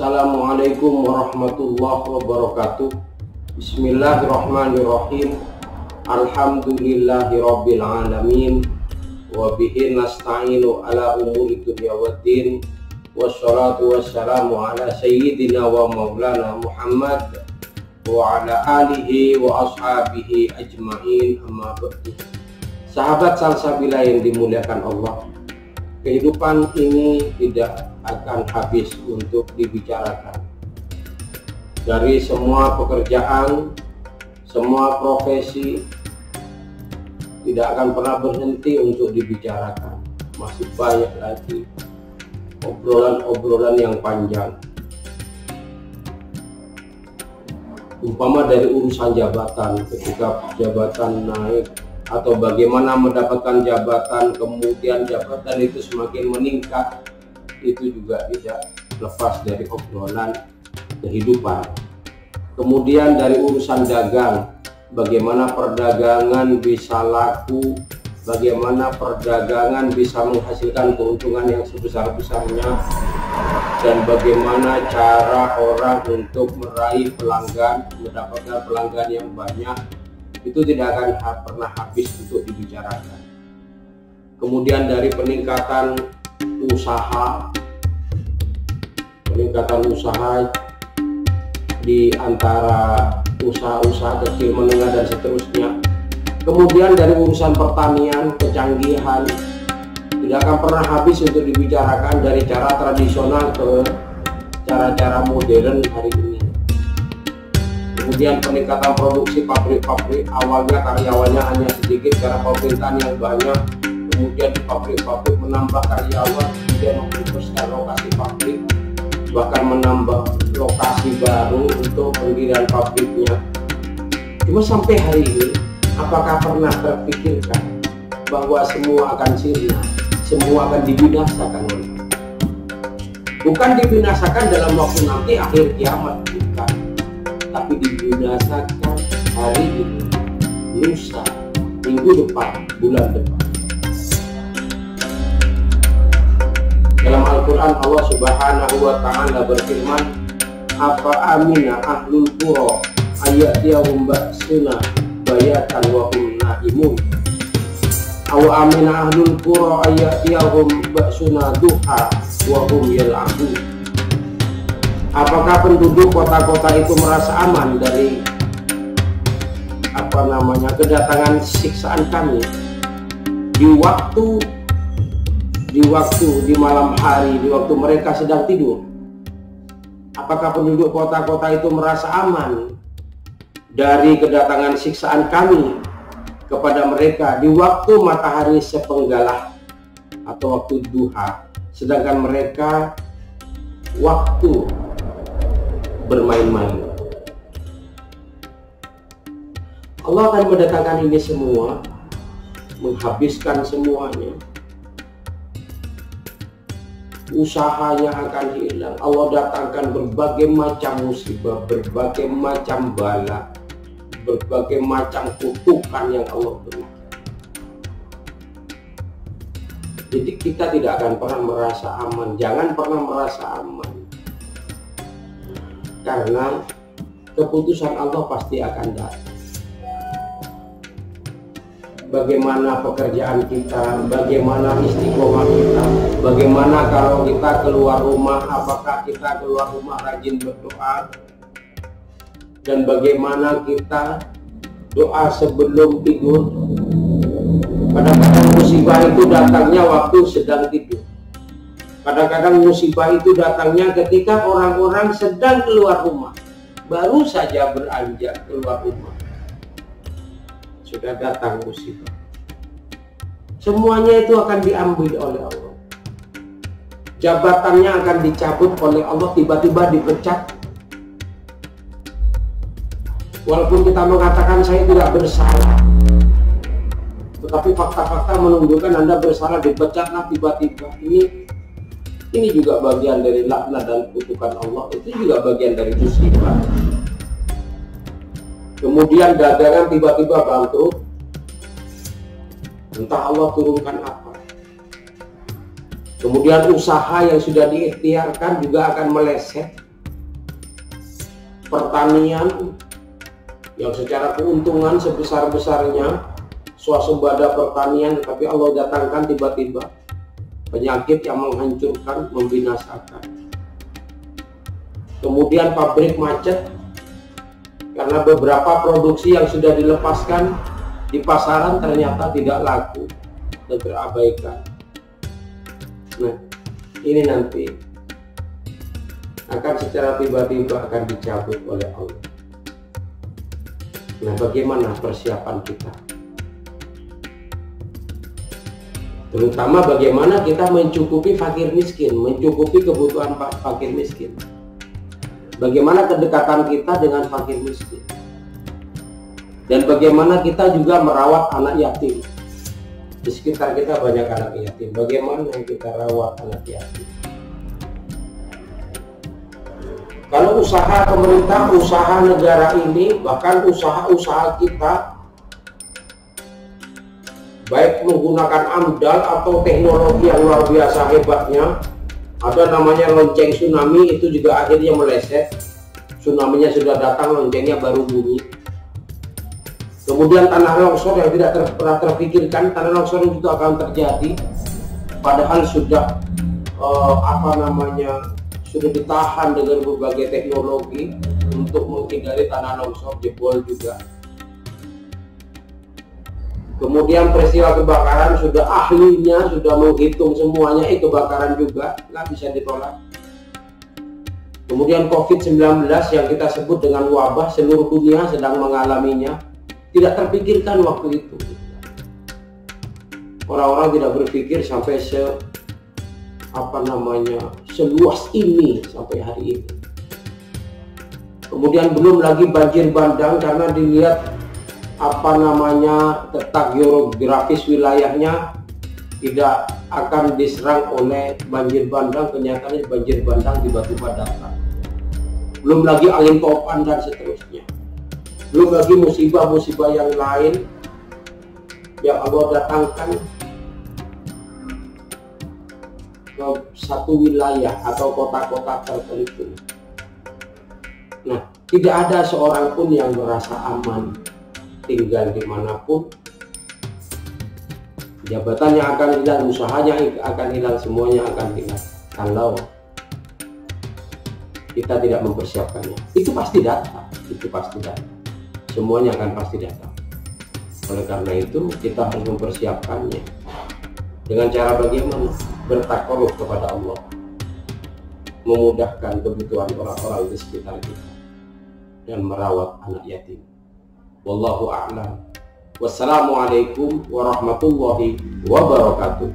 Assalamualaikum warahmatullahi wabarakatuh. Bismillahirrahmanirrahim. Alhamdulillahirabbil alamin. Wa bihi nasta'inu ala umuri dunya waddin. Wassalatu wassalamu ala sayyidina wa maulana Muhammad wa ala alihi wa ashabihi ajma'in, amma ba'du. Sahabat salsabila yang dimuliakan Allah, kehidupan ini tidak akan habis untuk dibicarakan. Dari semua pekerjaan, semua profesi, tidak akan pernah berhenti untuk dibicarakan. Masih banyak lagi obrolan-obrolan yang panjang. Umpama dari urusan jabatan, ketika jabatan naik, atau bagaimana mendapatkan jabatan, kemudian jabatan itu semakin meningkat, itu juga tidak lepas dari obrolan kehidupan. Kemudian dari urusan dagang, bagaimana perdagangan bisa laku, bagaimana perdagangan bisa menghasilkan keuntungan yang sebesar-besarnya, dan bagaimana cara orang untuk meraih pelanggan, mendapatkan pelanggan yang banyak, itu tidak akan pernah habis untuk dibicarakan. Kemudian dari peningkatan usaha di antara usaha-usaha kecil, menengah, dan seterusnya. Kemudian dari urusan pertanian, kecanggihan, tidak akan pernah habis untuk dibicarakan, dari cara tradisional ke cara-cara modern hari ini. Kemudian peningkatan produksi pabrik-pabrik, awalnya karyawannya hanya sedikit karena pemerintahan yang banyak, kemudian di pabrik-pabrik menambah karyawan, kemudian memperbesar lokasi pabrik, bahkan menambah lokasi baru untuk pendirian pabriknya. Cuma sampai hari ini, apakah pernah terpikirkan bahwa semua akan sirna, semua akan dibinasakan oleh Allah? Bukan dibinasakan dalam waktu nanti akhir kiamat, bukan, tapi dibinasakan hari ini, lusa, minggu depan, bulan depan. Dalam Al-Quran Allah Subhanahu wa Ta'ala berfirman, apa amina ahlul qura ayatiyahum ba'suna bayatan wa hum naimun, aw amina ahlul qura ayatiyahum ba'suna duha wa hum yal'abun. Apakah penduduk kota-kota itu merasa aman dari kedatangan siksaan kami di malam hari, di waktu mereka sedang tidur? Apakah penduduk kota-kota itu merasa aman dari kedatangan siksaan kami kepada mereka di waktu matahari sepenggalah atau waktu duha, sedangkan mereka waktu bermain-main? Allah akan mendatangkan ini semua, menghabiskan semuanya. Usahanya akan hilang. Allah datangkan berbagai macam musibah, berbagai macam bala, berbagai macam kutukan yang Allah berikan. Jadi kita tidak akan pernah merasa aman. Jangan pernah merasa aman, karena keputusan Allah pasti akan datang. Bagaimana pekerjaan kita, bagaimana istiqomah kita, bagaimana kalau kita keluar rumah, apakah kita keluar rumah rajin berdoa, dan bagaimana kita doa sebelum tidur. Kadang-kadang musibah itu datangnya waktu sedang tidur, kadang-kadang musibah itu datangnya ketika orang-orang sedang keluar rumah, baru saja beranjak keluar rumah, sudah datang musibah. Semuanya itu akan diambil oleh Allah. Jabatannya akan dicabut oleh Allah, tiba-tiba dipecat. Walaupun kita mengatakan saya tidak bersalah, tetapi fakta-fakta menunjukkan Anda bersalah, dipecatlah tiba-tiba. Ini juga bagian dari laknat dan kutukan Allah. Itu juga bagian dari musibah. Kemudian dagangan tiba-tiba bangkrut, entah Allah turunkan apa. Kemudian usaha yang sudah diikhtiarkan juga akan meleset, pertanian yang secara keuntungan sebesar-besarnya, swasembada pertanian, tapi Allah datangkan tiba-tiba penyakit yang menghancurkan, membinasakan. Kemudian pabrik macet karena beberapa produksi yang sudah dilepaskan di pasaran ternyata tidak laku dan terabaikan. Nah, ini nanti akan secara tiba-tiba akan dicabut oleh Allah. Nah, bagaimana persiapan kita? Terutama bagaimana kita mencukupi fakir miskin, mencukupi kebutuhan fakir miskin. Bagaimana kedekatan kita dengan fakir miskin. Dan bagaimana kita juga merawat anak yatim. Di sekitar kita banyak anak yatim. Bagaimana kita rawat anak yatim? Kalau usaha pemerintah, usaha negara ini, bahkan usaha-usaha kita, baik menggunakan AMDAL atau teknologi yang luar biasa hebatnya, ada namanya lonceng tsunami, itu juga akhirnya meleset. Tsunami-nya sudah datang, loncengnya baru bunyi. Kemudian tanah longsor yang tidak pernah terpikirkan, tanah longsor itu akan terjadi, padahal sudah sudah ditahan dengan berbagai teknologi untuk menghindari tanah longsor, jebol juga. Kemudian peristiwa kebakaran sudah ahlinya sudah menghitung semuanya, kebakaran juga nggak bisa ditolak. Kemudian COVID-19 yang kita sebut dengan wabah, seluruh dunia sedang mengalaminya, tidak terpikirkan waktu itu. Orang-orang tidak berpikir sampai seluas ini sampai hari ini. Kemudian belum lagi banjir bandang karena dilihat letak geografis wilayahnya tidak akan diserang oleh banjir bandang, kenyataannya banjir bandang tiba-tiba datang. Belum lagi angin topan dan seterusnya. Belum lagi musibah-musibah yang lain yang Allah datangkan ke satu wilayah atau kota-kota tertentu. Nah, tidak ada seorang pun yang merasa aman tinggal dimanapun. Jabatannya akan hilang, usahanya akan hilang, semuanya akan hilang kalau kita tidak mempersiapkannya. Itu pasti datang, semuanya akan pasti datang. Oleh karena itu kita harus mempersiapkannya. Dengan cara bagaimana? Bertakarub kepada Allah, memudahkan kebutuhan orang-orang di sekitar kita, dan merawat anak yatim. Wallahu a'lam. Wassalamualaikum warahmatullahi wabarakatuh.